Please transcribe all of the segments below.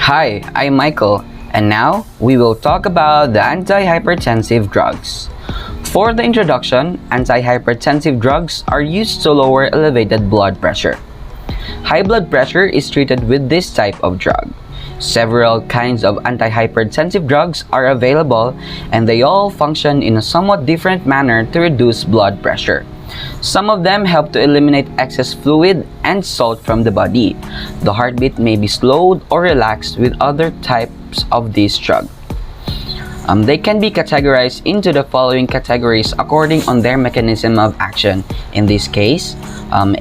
Hi, I'm Michael, and now we will talk about the antihypertensive drugs. For the introduction, antihypertensive drugs are used to lower elevated blood pressure. High blood pressure is treated with this type of drug. Several kinds of antihypertensive drugs are available, and they all function in a somewhat different manner to reduce blood pressure. Some of them help to eliminate excess fluid and salt from the body. The heartbeat may be slowed or relaxed with other types of this drug. They can be categorized into the following categories according on their mechanism of action. In this case,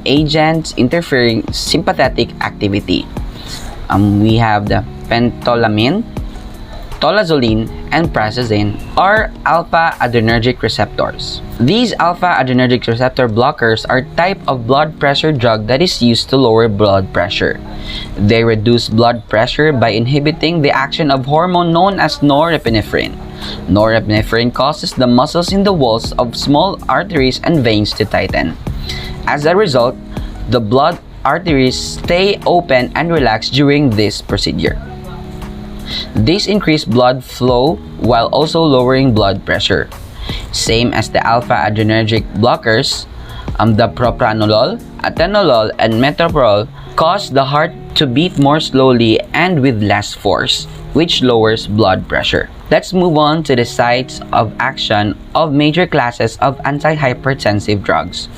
agents interfering sympathetic activity. We have the pentolamine, tolazolene, and prazosin are alpha-adrenergic receptors. These alpha-adrenergic receptor blockers are type of blood pressure drug that is used to lower blood pressure. They reduce blood pressure by inhibiting the action of hormone known as norepinephrine. Norepinephrine causes the muscles in the walls of small arteries and veins to tighten. As a result, the blood arteries stay open and relaxed during this procedure. This increases blood flow while also lowering blood pressure. Same as the alpha-adrenergic blockers, the propranolol, atenolol, and metoprolol cause the heart to beat more slowly and with less force, which lowers blood pressure. Let's move on to the sites of action of major classes of antihypertensive drugs.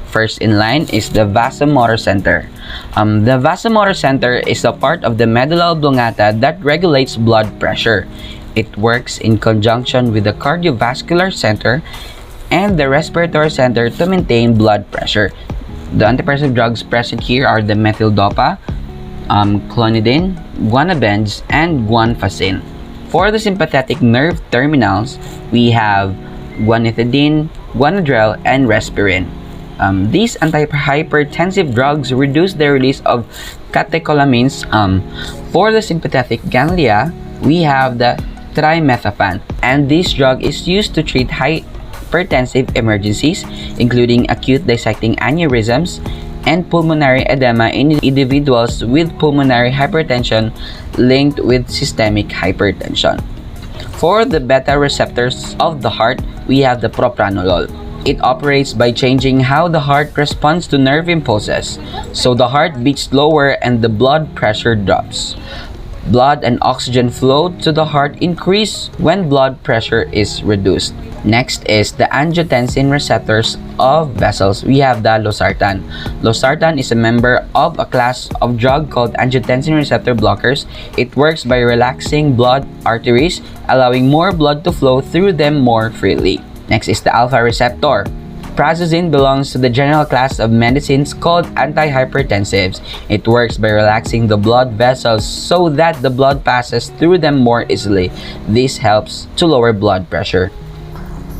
First in line is the vasomotor center. The vasomotor center is a part of the medulla oblongata that regulates blood pressure. It works in conjunction with the cardiovascular center and the respiratory center to maintain blood pressure. The antihypertensive drugs present here are the methyldopa, clonidine, guanabens, and guanfacine. For the sympathetic nerve terminals, we have guanethidine, guanadrel, and respirin. These antihypertensive drugs reduce the release of catecholamines. For the sympathetic ganglia, we have the trimethophan, and this drug is used to treat hypertensive emergencies, including acute dissecting aneurysms and pulmonary edema in individuals with pulmonary hypertension linked with systemic hypertension. For the beta receptors of the heart, we have the propranolol. It operates by changing how the heart responds to nerve impulses, so the heart beats slower and the blood pressure drops. Blood and oxygen flow to the heart increase when blood pressure is reduced. Next is the angiotensin receptors of vessels. We have the losartan. Losartan is a member of a class of drug called angiotensin receptor blockers. It works by relaxing blood arteries, allowing more blood to flow through them more freely. Next is the alpha receptor. Prazosin belongs to the general class of medicines called antihypertensives. It works by relaxing the blood vessels so that the blood passes through them more easily. This helps to lower blood pressure.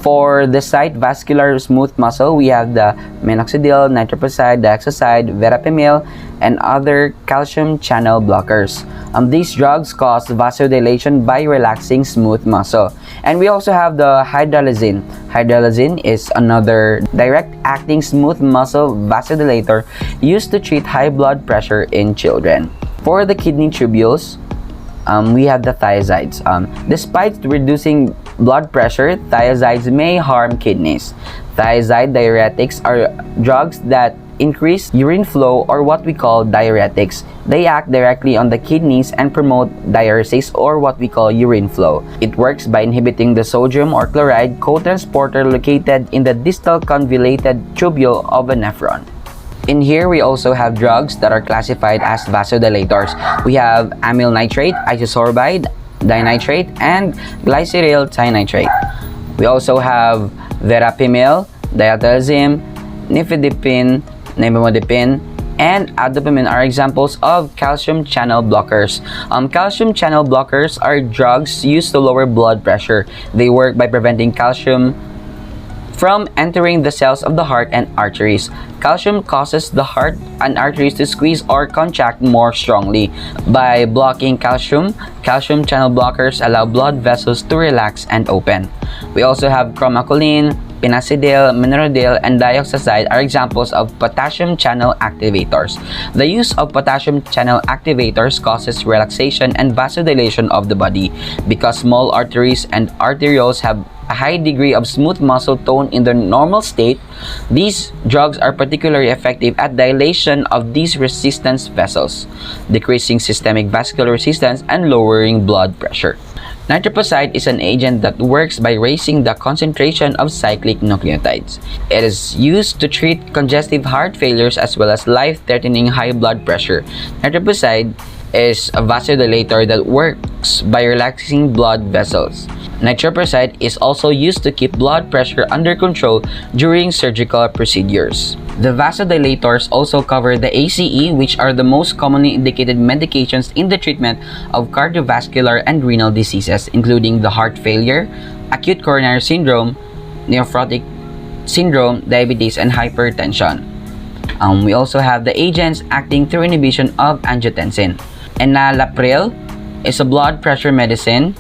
For the site vascular smooth muscle, we have the minoxidil, nitroprusside, dioxazide, verapamil, and other calcium channel blockers. These drugs cause vasodilation by relaxing smooth muscle. And we also have the hydralazine. Hydralazine is another direct-acting smooth muscle vasodilator used to treat high blood pressure in children. For the kidney tubules, we have the thiazides. Despite reducing blood pressure, thiazides may harm kidneys. Thiazide diuretics are drugs that increase urine flow, or what we call diuretics. They act directly on the kidneys and promote diuresis, or what we call urine flow. It works by inhibiting the sodium or chloride co-transporter located in the distal convoluted tubule of a nephron. In here, we also have drugs that are classified as vasodilators. We have amyl nitrate, isosorbide, dinitrate, and glyceryl trinitrate. We also have verapamil, diethylazine, nifedipine, nimodipine, and adopamine are examples of calcium channel blockers. Calcium channel blockers are drugs used to lower blood pressure. They work by preventing calcium from entering the cells of the heart and arteries. Calcium causes the heart and arteries to squeeze or contract more strongly. By blocking calcium channel blockers allow blood vessels to relax and open. We also have chromacolin, Pinacidil, minoridil, and dioxazide are examples of potassium channel activators. The use of potassium channel activators causes relaxation and vasodilation of the body. Because small arteries and arterioles have a high degree of smooth muscle tone in their normal state, these drugs are particularly effective at dilation of these resistance vessels, decreasing systemic vascular resistance and lowering blood pressure. Nitroposide is an agent that works by raising the concentration of cyclic nucleotides. It is used to treat congestive heart failures as well as life-threatening high blood pressure. Nitroposide is a vasodilator that works by relaxing blood vessels. Nitroposide is also used to keep blood pressure under control during surgical procedures. The vasodilators also cover the ACE, which are the most commonly indicated medications in the treatment of cardiovascular and renal diseases, including the heart failure, acute coronary syndrome, nephrotic syndrome, diabetes, and hypertension. We also have the agents acting through inhibition of angiotensin. Enalapril is a blood pressure medicine.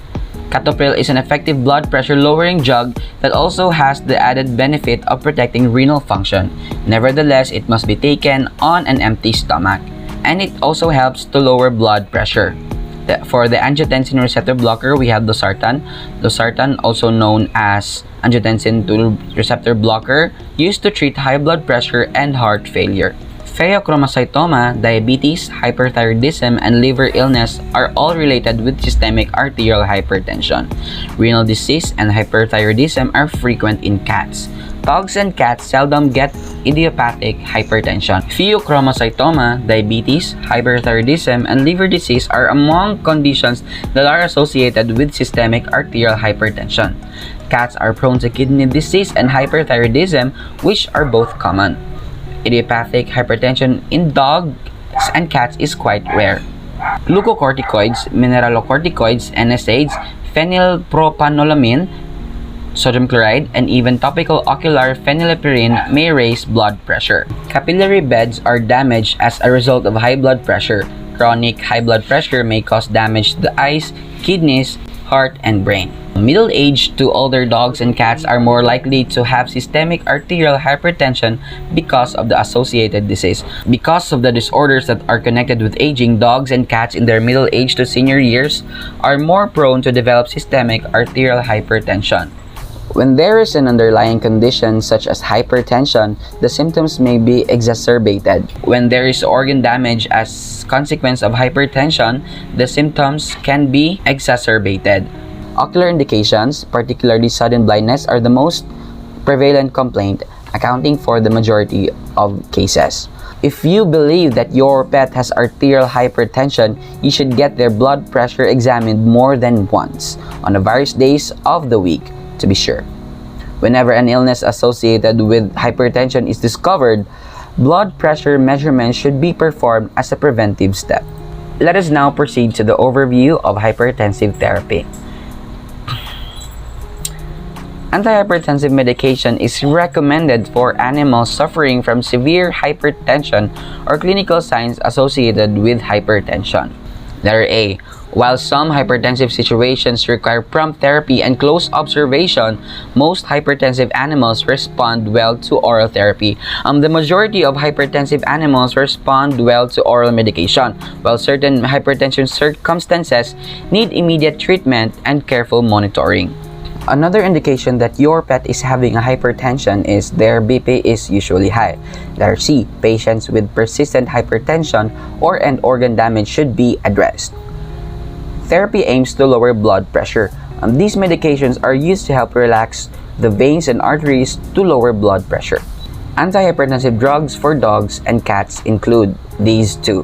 Captopril is an effective blood pressure lowering drug that also has the added benefit of protecting renal function. Nevertheless, it must be taken on an empty stomach, and it also helps to lower blood pressure. For the angiotensin receptor blocker, we have losartan. Losartan, also known as angiotensin 2 receptor blocker, used to treat high blood pressure and heart failure. Pheochromocytoma, diabetes, hyperthyroidism, and liver illness are all related with systemic arterial hypertension. Renal disease and hyperthyroidism are frequent in cats. Dogs and cats seldom get idiopathic hypertension. Pheochromocytoma, diabetes, hyperthyroidism, and liver disease are among conditions that are associated with systemic arterial hypertension. Cats are prone to kidney disease and hyperthyroidism, which are both common. Idiopathic hypertension in dogs and cats is quite rare. Glucocorticoids, mineralocorticoids, NSAIDs, phenylpropanolamine, sodium chloride, and even topical ocular phenylephrine may raise blood pressure. Capillary beds are damaged as a result of high blood pressure. Chronic high blood pressure may cause damage to the eyes, kidneys, heart, and brain. Middle-aged to older dogs and cats are more likely to have systemic arterial hypertension because of the associated disease. Because of the disorders that are connected with aging, dogs and cats in their middle age to senior years are more prone to develop systemic arterial hypertension. When there is an underlying condition such as hypertension, the symptoms may be exacerbated. When there is organ damage as consequence of hypertension, the symptoms can be exacerbated. Ocular indications, particularly sudden blindness, are the most prevalent complaint, accounting for the majority of cases. If you believe that your pet has arterial hypertension, you should get their blood pressure examined more than once on the various days of the week to be sure. Whenever an illness associated with hypertension is discovered, blood pressure measurements should be performed as a preventive step. Let us now proceed to the overview of hypertensive therapy. Antihypertensive medication is recommended for animals suffering from severe hypertension or clinical signs associated with hypertension. Letter A. While some hypertensive situations require prompt therapy and close observation, most hypertensive animals respond well to oral therapy. The majority of hypertensive animals respond well to oral medication, while certain hypertension circumstances need immediate treatment and careful monitoring. Another indication that your pet is having a hypertension is their BP is usually high. Letter C. Patients with persistent hypertension or an organ damage should be addressed. Therapy aims to lower blood pressure. These medications are used to help relax the veins and arteries to lower blood pressure. Antihypertensive drugs for dogs and cats include these two.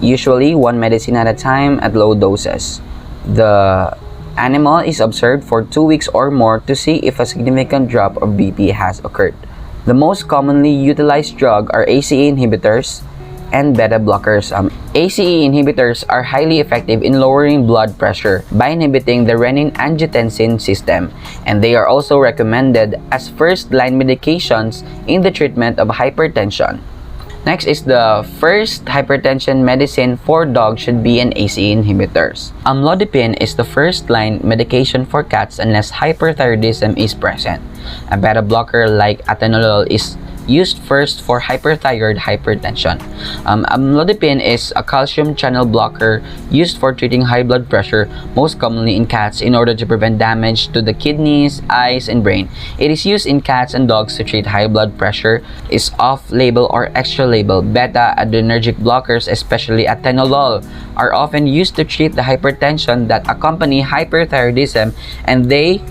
Usually one medicine at a time at low doses. The animal is observed for 2 weeks or more to see if a significant drop of BP has occurred. The most commonly utilized drugs are ACE inhibitors and beta blockers. ACE inhibitors are highly effective in lowering blood pressure by inhibiting the renin-angiotensin system, and they are also recommended as first-line medications in the treatment of hypertension. Next is the first hypertension medicine for dogs should be an ACE inhibitors. Amlodipine is the first-line medication for cats unless hyperthyroidism is present. A beta blocker like atenolol is used first for hyperthyroid hypertension. Amlodipine is a calcium channel blocker used for treating high blood pressure, most commonly in cats, in order to prevent damage to the kidneys, eyes, and brain. It is used in cats and dogs to treat high blood pressure, is off-label or extra-label. Beta-adrenergic blockers, especially atenolol, are often used to treat the hypertension that accompany hyperthyroidism, and they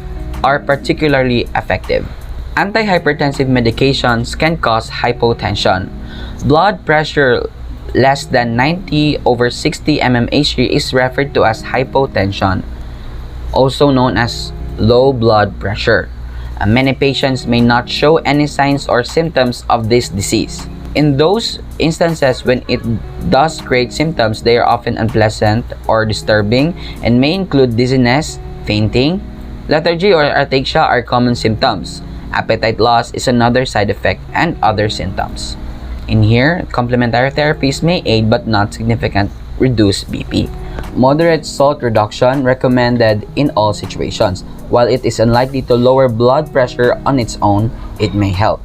are particularly effective. Antihypertensive medications can cause hypotension. Blood pressure less than 90/60 mmHg is referred to as hypotension, also known as low blood pressure. Many patients may not show any signs or symptoms of this disease. In those instances when it does create symptoms, they are often unpleasant or disturbing and may include dizziness, fainting, lethargy, or ataxia are common symptoms. Appetite loss is another side effect, and other symptoms. In here, complementary therapies may aid but not significantly reduce BP. Moderate salt reduction recommended in all situations. While it is unlikely to lower blood pressure on its own, it may help.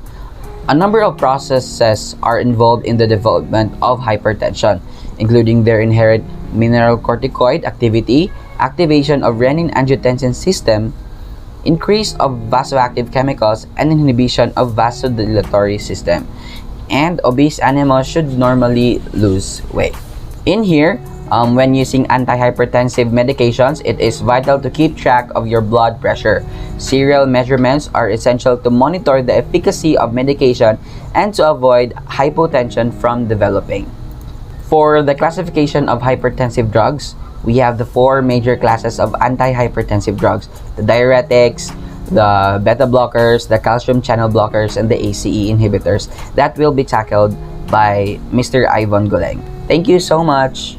A number of processes are involved in the development of hypertension, including their inherent mineralocorticoid activity, activation of renin-angiotensin system, increase of vasoactive chemicals, and inhibition of vasodilatory system. And obese animals should normally lose weight. In here, when using antihypertensive medications, it is vital to keep track of your blood pressure. Serial measurements are essential to monitor the efficacy of medication and to avoid hypotension from developing. For the classification of hypertensive drugs, we have the four major classes of antihypertensive drugs: the diuretics, the beta blockers, the calcium channel blockers, and the ACE inhibitors that will be tackled by Mr. Ivan Goleng. Thank you so much.